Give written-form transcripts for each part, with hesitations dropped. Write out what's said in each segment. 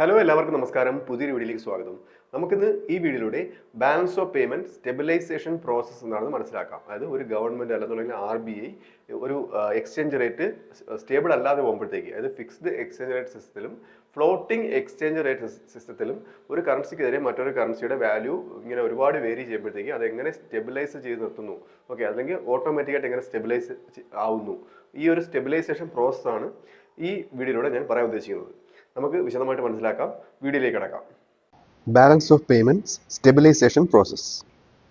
Hello എല്ലാവർക്കും നമസ്കാരം. പുതിയൊരു വീഡിയോയിലേക്ക് സ്വാഗതം. നമുക്കിന്ന് ഈ വീഡിയോയിലൂടെ balance of payment stabilization process എന്താണെന്ന് മനസ്സിലാക്കാം. അതായത് ഒരു ഗവൺമെന്റ് അല്ലെന്നുണ്ടെങ്കിൽ RBI ഒരു എക്സ്ചേഞ്ച് റേറ്റ് സ്റ്റേബിൾ അല്ലാതെ പോകുമ്പോഴത്തേക്ക്, അതായത് ഫിക്സ്ഡ് എക്സ്ചേഞ്ച് റേറ്റ് സിസ്റ്റത്തിലും ഫ്ലോട്ടിംഗ് എക്സ്ചേഞ്ച് റേറ്റ് സിസ്റ്റത്തിലും ഒരു കറൻസിക്കെതിരെ മറ്റൊരു കറൻസിയുടെ വാല്യൂ ഇങ്ങനെ ഒരുപാട് വേരി ചെയ്യുമ്പോഴത്തേക്ക് അതെങ്ങനെ സ്റ്റെബിലൈസ് ചെയ്ത് നിർത്തുന്നു, ഓക്കെ, അല്ലെങ്കിൽ ഓട്ടോമാറ്റിക്കായിട്ട് എങ്ങനെ സ്റ്റെബിലൈസ് ആവുന്നു, ഈ ഒരു സ്റ്റെബിലൈസേഷൻ പ്രോസസ്സാണ് ഈ വീഡിയോയിലൂടെ ഞാൻ പറയാൻ ഉദ്ദേശിക്കുന്നത്. നമുക്ക് വിശദമായിട്ട് മനസ്സിലാക്കാം. വീഡിയോയിലേക്ക് കടക്കാം. Balance of payments stabilisation process.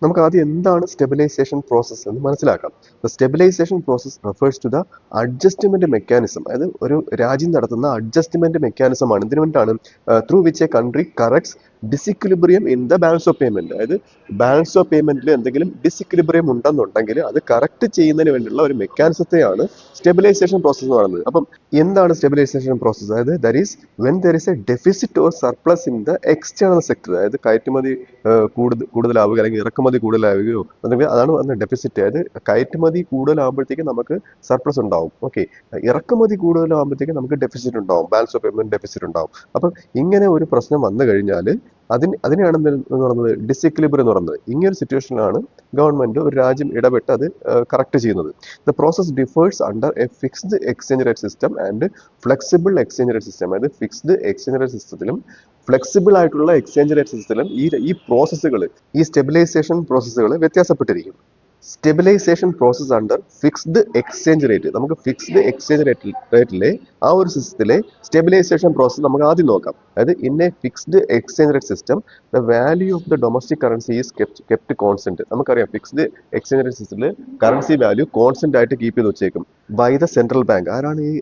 നമുക്ക് ആദ്യം എന്താണ് സ്റ്റെബിലൈസേഷൻ പ്രോസസ് എന്ന് മനസ്സിലാക്കാം. The stabilisation process refers to the adjustment mechanism. അതായത് ഒരു രാജ്യം നടത്തുന്ന അഡ്ജസ്റ്റ്മെന്റ് മെക്കാനിസം ആണ്. ഇതിനു വേണ്ടിയിട്ടാണ് through which a country corrects disequilibrium in the balance of payment. അതായത് ബാലൻസ് ഓഫ് പേയ്മെന്റിൽ എന്തെങ്കിലും ഡിസിക്വിലിബ്രിയം ഉണ്ടെന്നുണ്ടെങ്കിൽ അത് കറക്റ്റ് ചെയ്യുന്നതിന് വേണ്ടിയുള്ള ഒരു മെക്കാനിസത്തെയാണ് സ്റ്റെബിലൈസേഷൻ പ്രോസസ് എന്ന് പറയുന്നത്. അപ്പം എന്താണ് സ്റ്റെബിലൈസേഷൻ പ്രോസസ്? അതായത് there is when there is A deficit or surplus in the external sector. അതായത് കയറ്റുമതി കൂടുതലാവുക അല്ലെങ്കിൽ ഇറക്കുമതി കൂടുതലാവുകയോ അല്ലെങ്കിൽ അതാണ് പറഞ്ഞ ഡെഫിസിറ്റ്. അതായത് കയറ്റുമതി കൂടുതലാകുമ്പോഴത്തേക്ക് നമുക്ക് സർപ്ലസ് ഉണ്ടാവും, ഓക്കെ. ഇറക്കുമതി കൂടുതലാകുമ്പോഴത്തേക്ക് നമുക്ക് ഡെഫിസിറ്റ് ഉണ്ടാവും, ബാലൻസ് ഓഫ് പേയ്മെന്റ് ഡെഫിസിറ്റ് ഉണ്ടാവും. അപ്പം ഇങ്ങനെ ഒരു പ്രശ്നം വന്നു കഴിഞ്ഞാൽ അതിനെയാണ് എന്ന് പറയുന്നത് ഡിസിക്വിലിബ്രിയം എന്ന് പറയുന്നത്. ഇങ്ങനൊരു സിറ്റുവേഷനിലാണ് ഗവൺമെന്റ് ഒരു രാജ്യം ഇടപെട്ട് അത് കറക്റ്റ് ചെയ്യുന്നത്. The process differs under a fixed exchange rate system and flexible exchange rate system. അതായത് ഫിക്സ്ഡ് എക്സ്ചേഞ്ച് റേറ്റ് സിസ്റ്റത്തിലും ഫ്ലെക്സിബിൾ ആയിട്ടുള്ള എക്സ്ചേഞ്ച് റേറ്റ് സിസ്റ്റത്തിലും ഈ പ്രോസസ്സുകൾ, ഈ സ്റ്റെബിലൈസേഷൻ പ്രോസസ്സുകൾ വ്യത്യാസപ്പെട്ടിരിക്കും. Stabilisation process under fixed exchange rate. നമുക്ക് ഫിക്സ്ഡ് എക്സ്ചേഞ്ച് റേറ്റിലെ ആ ഒരു സിസ്റ്റത്തിലെ സ്റ്റെബിലൈസേഷൻ പ്രോസസ് നമുക്ക് ആദ്യം നോക്കാം. അതായത് in a fixed exchange rate system the value of the domestic currency is kept constant. നമുക്കറിയാം ഫിക്സ്ഡ് എക്സ്ചേഞ്ച് റേറ്റ് സിസ്റ്റത്തിൽ കറൻസി വാല്യൂ കോൺസ്റ്റന്റ് ആയിട്ട് കീപ്പ് ചെയ്ത് വെച്ചേക്കും ബൈ ദ സെൻട്രൽ ബാങ്ക്. ആരാണ് ഈ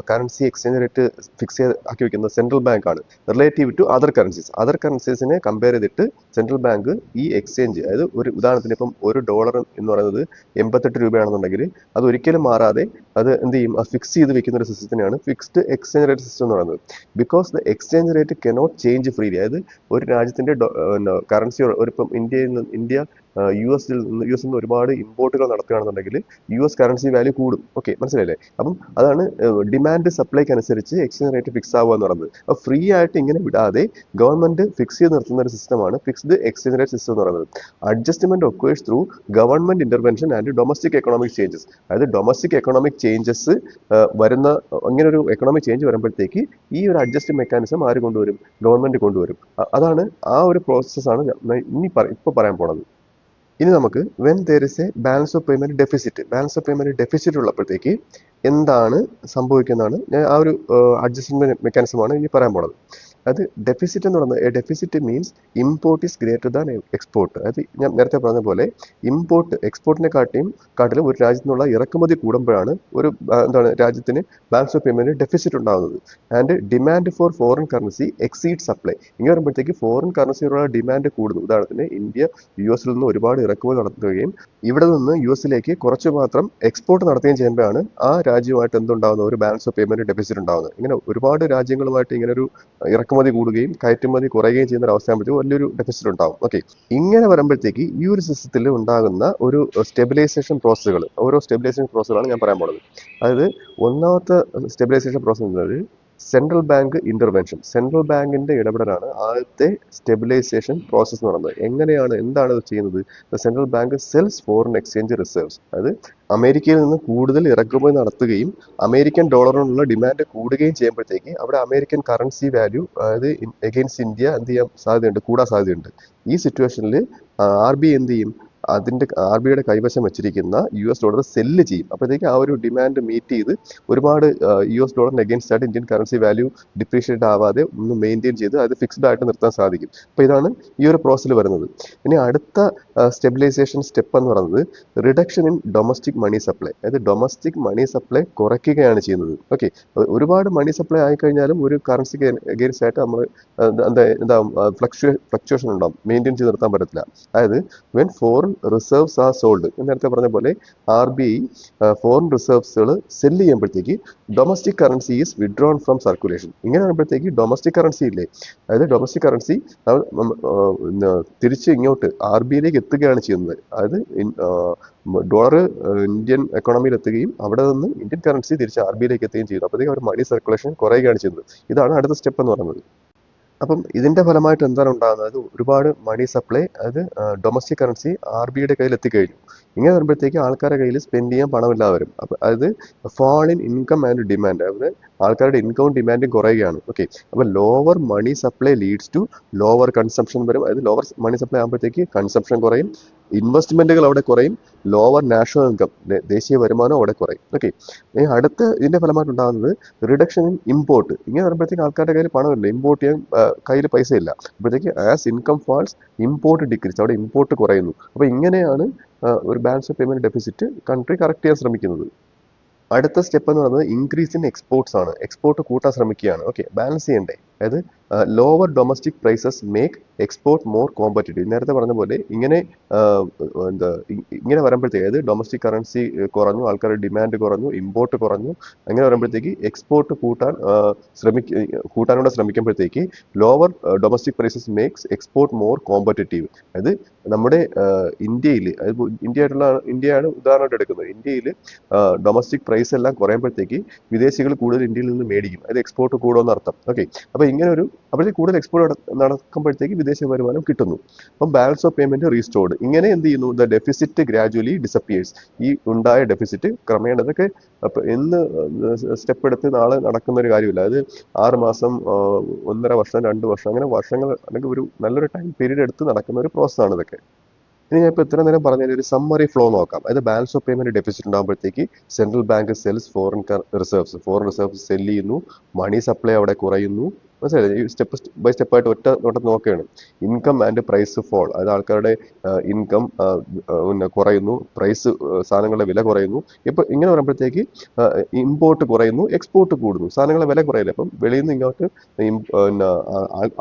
കറൻസി എക്സ്ചേഞ്ച് റേറ്റ് ഫിക്സ് ആക്കി വെക്കുന്നത്? സെൻട്രൽ ബാങ്ക് ആണ്. Relative to other currencies. Other കറൻസീസിനെ കമ്പയർ ചെയ്തിട്ട് സെൻട്രൽ ബാങ്ക് ഈ എക്സ്ചേഞ്ച്, അതായത് ഒരു ഉദാഹരണത്തിന് ഇപ്പം $1 എന്ന് പറയുന്നത് 88 രൂപയാണെന്നുണ്ടെങ്കിൽ അത് ഒരിക്കലും മാറാതെ അത് എന്ത് ചെയ്യും? ഫിക്സ് ചെയ്ത് വെക്കുന്ന ഒരു സിസ്റ്റത്തിനാണ് ഫിക്സ്ഡ് എക്സ്ചേഞ്ച് റേറ്റ് സിസ്റ്റം എന്ന് പറയുന്നത്. Because the exchange rate cannot change freely. അതായത് ഒരു രാജ്യത്തിന്റെ കറൻസി ഇപ്പം ഇന്ത്യ US നിന്ന് ഒരുപാട് ഇമ്പോർട്ടുകൾ നടത്തുകയാണെന്നുണ്ടെങ്കിൽ US കറൻസി വാല്യൂ കൂടും, ഓക്കെ, മനസ്സിലായില്ലേ? അപ്പം അതാണ് ഡിമാൻഡ് സപ്ലൈക്ക് അനുസരിച്ച് എക്സ്ചേഞ്ച് റേറ്റ് ഫിക്സ് ആവുക എന്ന് പറയുന്നത്. അപ്പോൾ ഫ്രീ ആയിട്ട് ഇങ്ങനെ വിടാതെ ഗവൺമെന്റ് ഫിക്സ് ചെയ്ത് നിർത്തുന്ന ഒരു സിസ്റ്റമാണ് ഫിക്സ്ഡ് എക്സ്ചേഞ്ച് റേറ്റ് സിസ്റ്റം എന്ന് പറയുന്നത്. Adjustment occurs through government intervention and domestic economic changes. അതായത് ഡൊമസ്റ്റിക് എക്കണോമിക് ചേഞ്ചസ് വരുന്ന ഇങ്ങനെ ഒരു എക്കണോമിക് ചേഞ്ച് വരുമ്പോഴത്തേക്ക് ഈ ഒരു അഡ്ജസ്റ്റ് മെക്കാനിസം ആര് കൊണ്ടുവരും? ഗവൺമെന്റ് കൊണ്ടുവരും. അതാണ് ആ ഒരു പ്രോസസ്സാണ് ഇപ്പോൾ പറയാൻ പോണത്. ഇനി നമുക്ക് when there is a balance of payment deficit. Balance of payment deficit ഉള്ളപ്പോഴത്തേക്ക് എന്താണ് സംഭവിക്കുന്നതാണ് ഞാൻ ആ ഒരു അഡ്ജസ്റ്റ്മെന്റ് മെക്കാനിസമാണ് ഇനി പറയാൻ പോണത്. അത് ഡെഫിസിറ്റ് എന്ന് പറയുന്നത് deficit means import is greater than export. അത് ഞാൻ നേരത്തെ പറഞ്ഞ പോലെ കാട്ടിലും ഒരു രാജ്യത്തു നിന്നുള്ള ഇറക്കുമതി കൂടുമ്പോഴാണ് ഒരു രാജ്യത്തിന് ബാലൻസ് ഓഫ് പേയ്മെന്റ് ഡെഫിസിറ്റ് ഉണ്ടാകുന്നത്. And demand for foreign currency exceed supply. ഇങ്ങനെ വരുമ്പോഴത്തേക്ക് ഫോറിൻ കറൻസിയുള്ള ഡിമാൻഡ് കൂടുന്നു. ഉദാഹരണത്തിന് ഇന്ത്യ US നിന്ന് ഒരുപാട് ഇറക്കുമതി നടത്തുകയും ഇവിടെ നിന്ന് US കുറച്ച് മാത്രം എക്സ്പോർട്ട് നടത്തുകയും ചെയ്യുമ്പോഴാണ് ആ രാജ്യവുമായിട്ട് എന്തുണ്ടാകുന്നത്? ഒരു ബാലൻസ് ഓഫ് പേയ്മെന്റ് ഡെഫിസിറ്റ് ഉണ്ടാകുന്നത്. ഇങ്ങനെ ഒരുപാട് രാജ്യങ്ങളുമായിട്ട് ഇങ്ങനെ ഒരു ഇറക്കുമതി കൂടുകയും കയറ്റുമതി കുറയുകയും ചെയ്യുന്ന ഒരു അവസ്ഥയാകുമ്പോഴത്തേക്ക് വലിയൊരു ഡെഫിസിറ്റ് ഉണ്ടാകും, ഓക്കെ. ഇങ്ങനെ വരുമ്പോഴത്തേക്ക് ഈ ഒരു സിസ്റ്റത്തിൽ ഉണ്ടാകുന്ന ഒരു സ്റ്റെബിലൈസേഷൻ പ്രോസസ്സുകൾ, ഓരോ സ്റ്റെബിലൈസേഷൻ പ്രോസസ്സുകളാണ് ഞാൻ പറയാൻ പോകുന്നത്. അതായത് ഒന്നാമത്തെ സ്റ്റെബിലൈസേഷൻ പ്രോസസ് എന്നത് സെൻട്രൽ ബാങ്ക് ഇന്റർവെൻഷൻ. സെൻട്രൽ ബാങ്കിന്റെ ഇടപെടലാണ് ആദ്യത്തെ സ്റ്റെബിലൈസേഷൻ പ്രോസസ് എന്ന് പറയുന്നത്. എന്താണ് ഇത് ചെയ്യുന്നത്? Central bank sells foreign exchange reserves. അതായത് അമേരിക്കയിൽ നിന്ന് കൂടുതൽ ഇറക്കുമതി നടത്തുകയും അമേരിക്കൻ ഡോളറിനുള്ള ഡിമാൻഡ് കൂടുകയും ചെയ്യുമ്പോഴത്തേക്ക് അവിടെ അമേരിക്കൻ കറൻസി വാല്യൂ, അതായത് എഗെയിൻസ്റ്റ് ഇന്ത്യ എന്ത് ചെയ്യാൻ സാധ്യതയുണ്ട്? കൂടാൻ സാധ്യതയുണ്ട്. ഈ സിറ്റുവേഷനിൽ RBI എന്ത് ചെയ്യും? RBIയുടെ കൈവശം വെച്ചിരിക്കുന്ന $ഡോളർ സെല്ല് ചെയ്യും. അപ്പോഴത്തേക്ക് ആ ഒരു ഡിമാൻഡ് മീറ്റ് ചെയ്ത് ഒരുപാട് $ഡോളറിന് അഗെയിൻസ്റ്റ് ആയിട്ട് ഇന്ത്യൻ കറൻസി വാല്യൂ ഡിപ്രീഷിയേറ്റ് ആവാതെ ഒന്ന് മെയിൻറ്റെയിൻ ചെയ്ത് അത് ഫിക്സ്ഡ് ആയിട്ട് നിർത്താൻ സാധിക്കും. അപ്പോൾ ഇതാണ് ഈ ഒരു പ്രോസസ്സിൽ വരുന്നത്. ഇനി അടുത്ത സ്റ്റെബിലൈസേഷൻ സ്റ്റെപ്പ് എന്ന് പറയുന്നത് reduction in domestic money supply. അതായത് ഡൊമസ്റ്റിക് മണി സപ്ലൈ കുറയ്ക്കുകയാണ് ചെയ്യുന്നത്, ഓക്കെ. ഒരുപാട് മണി സപ്ലൈ ആയിക്കഴിഞ്ഞാലും ഒരു കറൻസിക്ക് അഗെയിൻസ്റ്റ് ആയിട്ട് നമ്മൾ ഫ്ലക്ച്വേഷൻ ഉണ്ടാവും, മെയിൻറ്റെയിൻ ചെയ്ത് നിർത്താൻ പറ്റത്തില്ല. അതായത് when foreign reserves are sold, നേരത്തെ പറഞ്ഞ പോലെ RBI ഫോറിൻ റിസർവ്സുകൾ സെല്ല് ചെയ്യുമ്പോഴത്തേക്ക് domestic currency is withdrawn from circulation. ഇങ്ങനെ വരുമ്പോഴത്തേക്ക് ഡൊമസ്റ്റിക് കറൻസി ഇല്ലേ, അതായത് ഡൊമസ്റ്റിക് കറൻസി തിരിച്ച് ഇങ്ങോട്ട് RBIയിലേക്ക് എത്തുകയാണ് ചെയ്യുന്നത്. അതായത് ഡോളർ ഇന്ത്യൻ എക്കോണമിയിൽ എത്തുകയും അവിടെ നിന്ന് ഇന്ത്യൻ കറൻസി തിരിച്ച് RBIയിലേക്ക് എത്തുകയും ചെയ്യുന്നു. അപ്പോഴത്തേക്ക് അവർ മണി സർക്കുലേഷൻ കുറയുകയാണ് ചെയ്യുന്നത്. ഇതാണ് അടുത്ത സ്റ്റെപ്പ് എന്ന് പറയുന്നത്. അപ്പം ഇതിന്റെ ഫലമായിട്ട് എന്താണ് ഉണ്ടാകുന്നത്? അത് ഒരുപാട് മണി സപ്ലൈ, അതായത് ഡൊമസ്റ്റിക് കറൻസി RBIയുടെ കയ്യിൽ എത്തിക്കഴിഞ്ഞു. ഇങ്ങനെ വരുമ്പോഴത്തേക്ക് ആൾക്കാരുടെ കയ്യിൽ സ്പെൻഡ് ചെയ്യാൻ പണമില്ലാതെ വരും. അപ്പം അതായത് fall in income and demand, അതായത് ആൾക്കാരുടെ ഇൻകവും ഡിമാൻഡും കുറയുകയാണ്. ഓക്കെ, അപ്പോൾ lower money supply leads to lower consumption വരും. അതായത് ലോവർ മണി സപ്ലൈ ആകുമ്പോഴത്തേക്ക് കൺസംഷൻ കുറയും, ഇൻവെസ്റ്റ്മെന്റുകൾ അവിടെ കുറയും, ലോവർ നാഷണൽ ഇൻകം, ദേശീയ വരുമാനം അവിടെ കുറയും. ഓക്കെ, അടുത്ത ഇതിന്റെ ഫലമായിട്ട് ഉണ്ടാകുന്നത് റിഡക്ഷൻ ഇൻ ഇമ്പോർട്ട്. ഇങ്ങനെ വരുമ്പോഴത്തേക്ക് ആൾക്കാരുടെ കയ്യിൽ പണമില്ല, ഇമ്പോർട്ട് ചെയ്യാൻ കയ്യിൽ പൈസ ഇല്ല. അപ്പോഴത്തേക്ക് as income falls import decrease, അവിടെ ഇമ്പോർട്ട് കുറയുന്നു. അപ്പോൾ ഇങ്ങനെയാണ് ഒരു balance of payment deficit country correct ചെയ്യാൻ ശ്രമിക്കുന്നത്. അടുത്ത സ്റ്റെപ്പ് എന്ന് പറയുന്നത് ഇൻക്രീസ് ഇൻ എക്സ്പോർട്സ് ആണ്. എക്സ്പോർട്ട് കൂട്ടാൻ ശ്രമിക്കുകയാണ്. ഓക്കെ, ബാലൻസ് ചെയ്യണ്ടേ. അതായത് lower domestic prices make export more competitive. നേരത്തെ പറഞ്ഞ പോലെ ഇങ്ങനെ ഇങ്ങനെ വരുമ്പോഴത്തേക്ക്, അതായത് ഡൊമസ്റ്റിക് കറൻസി കുറഞ്ഞു, ആൾക്കാരുടെ ഡിമാൻഡ് കുറഞ്ഞു, ഇമ്പോർട്ട് കുറഞ്ഞു, അങ്ങനെ വരുമ്പോഴത്തേക്ക് എക്സ്പോർട്ട് കൂട്ടാനൂടെ ശ്രമിക്കുമ്പോഴത്തേക്ക് lower domestic prices makes export more competitive. അതായത് നമ്മുടെ ഇന്ത്യയിൽ, അതായത് ഇന്ത്യയാണ് ഉദാഹരണമായിട്ട് എടുക്കുന്നത്. ഇന്ത്യയിൽ ഡൊമസ്റ്റിക് പ്രൈസ് എല്ലാം കുറയുമ്പോഴത്തേക്ക് വിദേശികൾ കൂടുതൽ ഇന്ത്യയിൽ നിന്ന് മേടിക്കും. അത് എക്സ്പോർട്ട് കൂടുമെന്ന് അർത്ഥം. ഓക്കെ, അപ്പോൾ ഇങ്ങനെ അപ്പോഴത്തേക്ക് കൂടുതൽ എക്സ്പോർട്ട് നടക്കുമ്പോഴത്തേക്ക് വിദേശ വരുമാനം കിട്ടുന്നു. അപ്പം ബാലൻസ് ഓഫ് പേയ്മെന്റ് റീസ്റ്റോർഡ്. ഇങ്ങനെ എന്ത് ചെയ്യുന്നു? The deficit gradually disappears. ഈ ഉണ്ടായ ഡെഫിസിറ്റ് ക്രമേണ, അതൊക്കെ എന്ന് സ്റ്റെപ്പ് എടുത്ത് നാളെ നടക്കുന്ന ഒരു കാര്യമില്ല. അത് 6 മാസം, 1.5 വർഷം, 2 വർഷം, അങ്ങനെ വർഷങ്ങൾ അല്ലെങ്കിൽ ഒരു നല്ലൊരു ടൈം പീരീഡ് എടുത്ത് നടക്കുന്ന ഒരു പ്രോസസ്സാണ് ഇതൊക്കെ. ഇനി ഞാൻ ഇപ്പോൾ ഇത്ര നേരം പറഞ്ഞതിൽ ഒരു സമ്മറി ഫ്ലോ നോക്കാം. അതായത് ബാലൻസ് ഓഫ് പേയ്മെന്റ് ഡെഫിസിറ്റ് ഉണ്ടാകുമ്പോഴത്തേക്ക് central bank sells foreign reserves sell ചെയ്യുന്നു, മണി സപ്ലൈ അവിടെ കുറയുന്നു. മനസ്സിലായി? ഈ സ്റ്റെപ്പ് ബൈ സ്റ്റെപ്പായിട്ട് ഒറ്റ നോട്ടം നോക്കുകയാണ്. ഇൻകം ആൻഡ് പ്രൈസ് ഫോൾ, അതായത് ആൾക്കാരുടെ ഇൻകം കുറയുന്നു, പ്രൈസ്, സാധനങ്ങളുടെ വില കുറയുന്നു. ഇപ്പം ഇങ്ങനെ പറയുമ്പോഴത്തേക്ക് ഇമ്പോർട്ട് കുറയുന്നു, എക്സ്പോർട്ട് കൂടുന്നു, സാധനങ്ങളുടെ വില കുറയില്ല. അപ്പം വെളിയിൽ നിന്ന് ഇങ്ങോട്ട്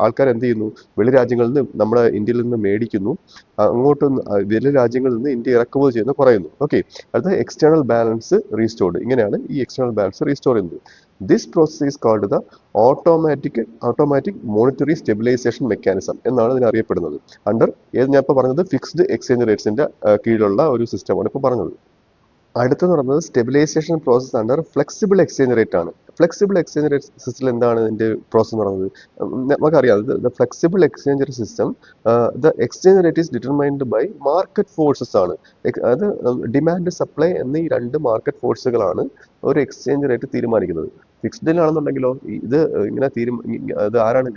ആൾക്കാർ എന്ത് ചെയ്യുന്നു? വെളി രാജ്യങ്ങളിൽ നിന്ന് നമ്മുടെ ഇന്ത്യയിൽ നിന്ന് മേടിക്കുന്നു, അങ്ങോട്ട് വലിയ രാജ്യങ്ങളിൽ നിന്ന് ഇന്ത്യ ഇറക്കുമതി ചെയ്യുന്ന കുറയുന്നു. ഓക്കെ, അടുത്ത എക്സ്റ്റേണൽ ബാലൻസ് റീസ്റ്റോർഡ്. ഇങ്ങനെയാണ് ഈ എക്സ്റ്റേണൽ ബാലൻസ് റീസ്റ്റോർ ചെയ്യുന്നത്. This process is called the automatic monetary stabilisation mechanism എന്നാണ് ഇതിനെ അറിയപ്പെടുന്നത്. ഞാൻ ഇപ്പോൾ പറഞ്ഞത് ഫിക്സ്ഡ് എക്സ്ചേഞ്ച് റേറ്റ്സിന്റെ കീഴിലുള്ള ഒരു സിസ്റ്റമാണ് ഇപ്പോൾ പറഞ്ഞത്. അടുത്തെന്ന് പറയുന്നത് stabilisation process under flexible exchange rate ആണ്. ഫ്ലെക്സിബിൾ എക്സ്ചേഞ്ച് റേറ്റ് സിസ്റ്റത്തിൽ എന്താണ് ഇതിന്റെ പ്രോസസ് എന്ന് പറയുന്നത്? നമുക്കറിയാം, the flexible exchange rate system, the exchange rate is determined by market forces ആണ്. അത് ഡിമാൻഡ്, സപ്ലൈ എന്നീ 2 മാർക്കറ്റ് ഫോഴ്സുകളാണ് ഒരു എക്സ്ചേഞ്ച് റേറ്റ് തീരുമാനിക്കുന്നത്. ഫിക്സ്ഡിലാണെന്നുണ്ടെങ്കിലോ ഇത് ഇങ്ങനെ അത് ആരാണ്?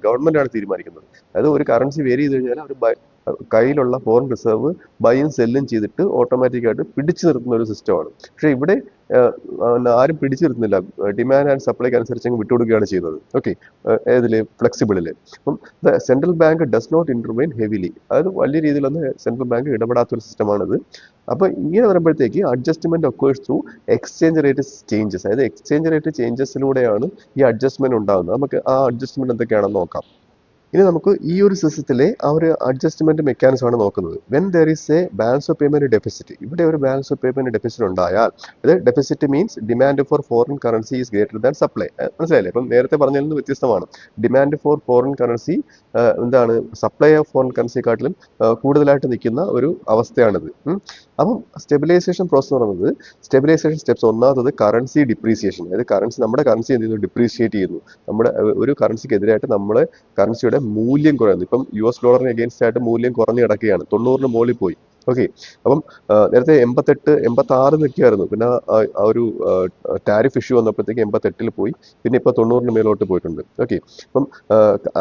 ഗവൺമെന്റ് ആണ് തീരുമാനിക്കുന്നത്. അതായത് ഒരു കറൻസി വേരി ചെയ്ത് കഴിഞ്ഞാൽ അവർ കയ്യിലുള്ള ഫോറിൻ റിസർവ് ബൈയും സെല്ലും ചെയ്തിട്ട് ഓട്ടോമാറ്റിക്കായിട്ട് പിടിച്ചു നിർത്തുന്ന ഒരു സിസ്റ്റമാണ്. പക്ഷേ ഇവിടെ ആരും പിടിച്ചു നിർത്തുന്നില്ല, ഡിമാൻഡ് ആൻഡ് സപ്ലൈക്ക് അനുസരിച്ച് വിട്ടുകൊടുക്കുകയാണ് ചെയ്യുന്നത്. ഓക്കെ, ഏതില്? ഫ്ലെക്സിബിളില്. അപ്പം the central bank does not intervene heavily, അതായത് വലിയ രീതിയിലൊന്നും സെൻട്രൽ ബാങ്ക് ഇടപെടാത്തൊരു സിസ്റ്റമാണിത്. അപ്പോൾ ഇങ്ങനെ വരുമ്പോഴത്തേക്ക് adjustment occurs through exchange rate changes, അതായത് എക്സ്ചേഞ്ച് റേറ്റ് ചേഞ്ചസിലൂടെയാണ് ഈ അഡ്ജസ്റ്റ്മെന്റ് ഉണ്ടാകുന്നത്. നമുക്ക് ആ അഡ്ജസ്റ്റ്മെന്റ് എന്തൊക്കെയാണെന്ന് നോക്കാം. ഇനി നമുക്ക് ഈ ഒരു സിസ്റ്റത്തിലെ ആ ഒരു അഡ്ജസ്റ്റ്മെന്റ് മെക്കാനിസം ആണ് നോക്കുന്നത്. When there is A balance of payment deficit, ഇവിടെ ഒരു ബാലൻസ് ഓഫ് പേയ്മെന്റ് ഡെഫിസിറ്റ് ഉണ്ടായാൽ, അത് deficit means demand for foreign currency is greater than supply. മനസ്സിലായില്ലേ? ഇപ്പം നേരത്തെ പറഞ്ഞതിൽ നിന്ന് വ്യത്യസ്തമാണ്. ഡിമാൻഡ് ഫോർ ഫോറിൻ കറൻസി എന്താണ്? സപ്ലൈ ഓഫ് ഫോറിൻ കറൻസിക്കാട്ടിലും കൂടുതലായിട്ട് നിൽക്കുന്ന ഒരു അവസ്ഥയാണിത്. അപ്പം സ്റ്റെബിലൈസേഷൻ പ്രോസസ് എന്ന് പറയുന്നത്, സ്റ്റെബിലൈസേഷൻ സ്റ്റെപ്സ് ഒന്നാമത്തത് കറൻസി ഡിപ്രീസിയേഷൻ, അതായത് നമ്മുടെ കറൻസി എന്ത് ചെയ്യുന്നു? ഡിപ്രീഷിയേറ്റ് ചെയ്യുന്നു. നമ്മുടെ ഒരു കറൻസിക്ക് എതിരായിട്ട് നമ്മുടെ കറൻസിയുടെ മൂല്യം കുറയുന്നു. ഇപ്പം US ഡോളറിന് എഗെയിൻസ്റ്റ് ആയിട്ട് മൂല്യം കുറഞ്ഞു കിടക്കുകയാണ്, 90-ന് മുകളിൽ പോയി. ഓക്കെ, അപ്പം നേരത്തെ 88, 86 നിൽക്കുകയായിരുന്നു. പിന്നെ ആ ഒരു ടാരിഫ് ഇഷ്യൂ വന്നപ്പോഴത്തേക്ക് 88-ൽ പോയി, പിന്നെ ഇപ്പോൾ 90-ന് മേലോട്ട് പോയിട്ടുണ്ട്. ഓക്കെ, അപ്പം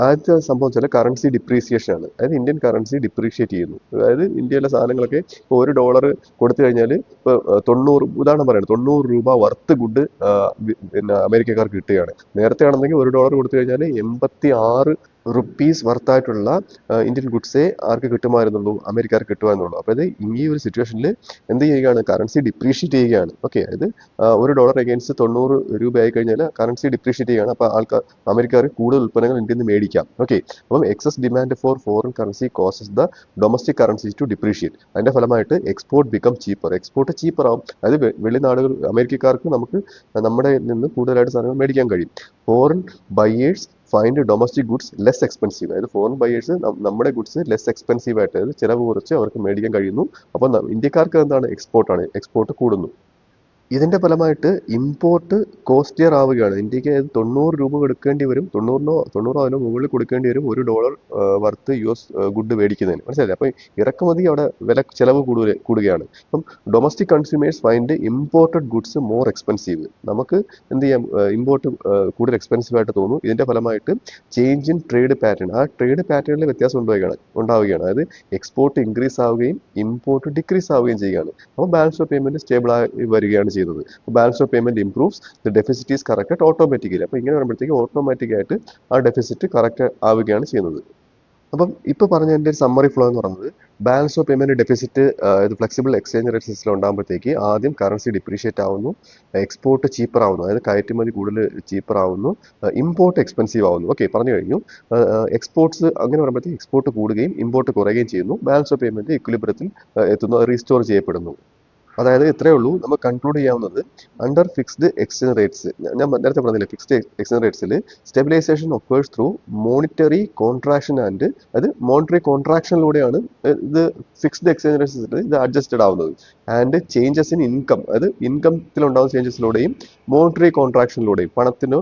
ആദ്യത്തെ സംഭവം വെച്ചാൽ കറൻസി ഡിപ്രീസിയേഷൻ ആണ്. അതായത് ഇന്ത്യൻ കറൻസി ഡിപ്രീഷിയേറ്റ് ചെയ്യുന്നു. അതായത് ഇന്ത്യയിലെ സാധനങ്ങളൊക്കെ ഇപ്പോൾ $1 കൊടുത്തു കഴിഞ്ഞാൽ ഇപ്പോൾ 90, ഉദാഹരണം പറയുന്നത്, 90 രൂപ വർത്ത് ഗുഡ് പിന്നെ അമേരിക്കക്കാർക്ക് കിട്ടുകയാണ്. നേരത്തെ ആണെന്നെങ്കിൽ $1 കൊടുത്തു കഴിഞ്ഞാൽ 86 റുപ്പീസ് വർത്തായിട്ടുള്ള ഇന്ത്യൻ ഗുഡ്സേ ആർക്ക് കിട്ടുമായിരുന്നുള്ളൂ? അമേരിക്കക്കാർക്ക് കിട്ടുമായിരുന്നുള്ളൂ. അപ്പോൾ അത് ഈ ഒരു സിറ്റുവേഷനിൽ എന്ത് ചെയ്യുകയാണ്? കറൻസി ഡിപ്രീഷിയേറ്റ് ചെയ്യുകയാണ്. ഓക്കെ, അതായത് $1 അഗെയിൻസ്റ്റ് 90 രൂപയായി കഴിഞ്ഞാൽ കറൻസി ഡിപ്രീഷിയേറ്റ് ചെയ്യുകയാണ്. അപ്പോൾ അമേരിക്കക്കാർക്ക് കൂടുതൽ ഉൽപ്പന്നങ്ങൾ ഇന്ത്യയിൽ നിന്ന് മേടിക്കാം. ഓക്കെ, അപ്പം excess demand for foreign currency causes the domestic currency to depreciate. അതിന്റെ ഫലമായിട്ട് export become cheaper, export cheaper ആവും. അതായത് വെളിനാടുകൾ, അമേരിക്കക്കാർക്ക് നമുക്ക് നമ്മുടെ നിന്ന് കൂടുതലായിട്ട് സാധനങ്ങൾ മേടിക്കാൻ കഴിയും. Foreign buyers find domestic goods less expensive, അതായത് ഫോറിൻ ബയേഴ്സ് നമ്മുടെ ഗുഡ്സ് ലെസ് എക്സ്പെൻസീവ് ആയിട്ട്, അതായത് ചിലവ് കുറച്ച് അവർക്ക് മേടിക്കാൻ കഴിയുന്നു. അപ്പം ഇന്ത്യക്കാർക്ക് എന്താണ്? എക്സ്പോർട്ട് കൂടുന്നു. ഇതിന്റെ ഫലമായിട്ട് ഇമ്പോർട്ട് കോസ്റ്റ്ലിയർ ആവുകയാണ്. ഇന്ത്യക്ക് 90 രൂപ കൊടുക്കേണ്ടി വരും, 90 അതിനോ മുകളിൽ കൊടുക്കേണ്ടി വരും $1 വർത്ത് US ഗുഡ് മേടിക്കുന്നതിന്. മനസ്സിലായില്ലേ? അപ്പോൾ ഇറക്കുമതി അവിടെ ചെലവ് കൂടുകയാണ്. അപ്പം domestic consumers find imported goods more expensive. നമുക്ക് എന്ത് ചെയ്യാം, ഇമ്പോർട്ട് കൂടുതൽ എക്സ്പെൻസീവ് ആയിട്ട് തോന്നും. ഇതിന്റെ ഫലമായിട്ട് ചേഞ്ച് ഇൻ ട്രേഡ് പാറ്റേൺ, ആ ട്രേഡ് പാറ്റേണിൽ വ്യത്യാസം ഉണ്ടാവുകയാണ്. അതായത് എക്സ്പോർട്ട് ഇൻക്രീസ് ആവുകയും ഇമ്പോർട്ട് ഡിക്രീസ് ആവുകയും ചെയ്യുകയാണ്. അപ്പോൾ ബാലൻസ് ഓഫ് പേയ്മെന്റ് സ്റ്റേബിൾ ആയി വരികയാണ് ചെയ്യുന്നത്. Balance of payment improves, the deficit is corrected automatically. അപ്പോൾ ഇങ്ങനെ വരുമ്പോഴത്തേക്ക് ഓട്ടോമാറ്റിക് ആയിട്ട് ആ ഡെഫിസിറ്റ് കറക്റ്റ് ആവുകയാണ് ചെയ്യുന്നത്. അപ്പം ഇപ്പോൾ പറഞ്ഞ എൻ്റെ ഒരു സമ്മറി ഫ്ലോ എന്ന് പറയുന്നത്, ബാലൻസ് ഓഫ് പേയ്മെന്റ് ഡെഫിസിറ്റ് ഇത് ഫ്ലെക്സിബിൾ എക്സ്ചേഞ്ച് റേറ്റ് സിസ്റ്റം ഉണ്ടാകുമ്പോഴത്തേക്ക് ആദ്യം കറൻസി ഡിപ്രീഷിയേറ്റ് ആവുന്നു, എക്സ്പോർട്ട് ചീപ്പർ ആവുന്നു, അതായത് കയറ്റുമതി കൂടുതൽ ചീപ്പർ ആവുന്നു, ഇമ്പോർട്ട് എക്സ്പെൻസീവ് ആവുന്നു. ഓക്കെ, പറഞ്ഞു കഴിഞ്ഞു. എക്സ്പോർട്സ് അങ്ങനെ പറയുമ്പോഴത്തേക്ക് എക്സ്പോർട്ട് കൂടുകയും ഇമ്പോർട്ട് കുറയുകയും ചെയ്യുന്നു. ബാലൻസ് ഓഫ് പേയ്മെന്റ് ഇക്വിലിബ്രിയത്തിൽ എത്തുന്നു, റീസ്റ്റോർ ചെയ്യപ്പെടുന്നു. അതായത് ഇത്രയേ ഉള്ളൂ നമുക്ക് കൺക്ലൂഡ് ചെയ്യാവുന്നത്. അണ്ടർ ഫിക്സ്ഡ് എക്സ്ചേഞ്ച് റേറ്റ്സ്, ഞാൻ നേരത്തെ പറഞ്ഞില്ലേ, ഫിക്സ്ഡ് എക്സ്ചേഞ്ച് റേറ്റ്സിൽ stabilisation occurs through monetary contraction and, അത് മോണിറ്ററി കോൺട്രാക്ഷനിലൂടെയാണ് ഇത് ഫിക്സ്ഡ് എക്സ്ചേഞ്ച് റേറ്റ്സിൽ ഇത് അഡ്ജസ്റ്റഡ് ആവുന്നത്. ആൻഡ് ചേഞ്ചസ് ഇൻ ഇൻകം, അത് ഇൻകത്തിലുണ്ടാകുന്ന ചേഞ്ചസിലൂടെയും മോണിറ്ററി കോൺട്രാക്ഷനിലൂടെയും പണത്തിന്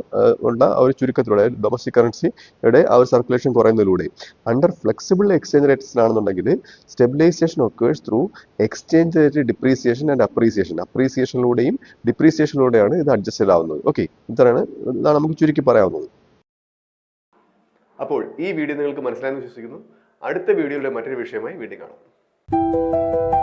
ഉള്ള ആ ഒരു ചുരുക്കത്തിലൂടെ, ഡൊമസ്റ്റിക് കറൻസിയുടെ ആ ഒരു സർക്കുലേഷൻ കുറയുന്നതിലൂടെയും. അണ്ടർ ഫ്ലെക്സിബിൾ എക്സ്ചേഞ്ച് റേറ്റ്സിലാണെന്നുണ്ടെങ്കിൽ stabilisation occurs through exchange rate depreciation and അപ്രീസിയേഷനിലൂടെയും ഡിപ്രീസിയേഷനിലൂടെയാണ് ഇത് അഡ്ജസ്റ്റഡ് ആവുന്നത്. ഓക്കെ, ഇതാണ് നമുക്ക് ചുരുക്കി പറയാവുന്നത്. അപ്പോൾ ഈ വീഡിയോ നിങ്ങൾക്ക് മനസ്സിലായെന്ന് വിശ്വസിക്കുന്നു. അടുത്ത വീഡിയോയിലെ മറ്റൊരു വിഷയമായി വീണ്ടും കാണാം.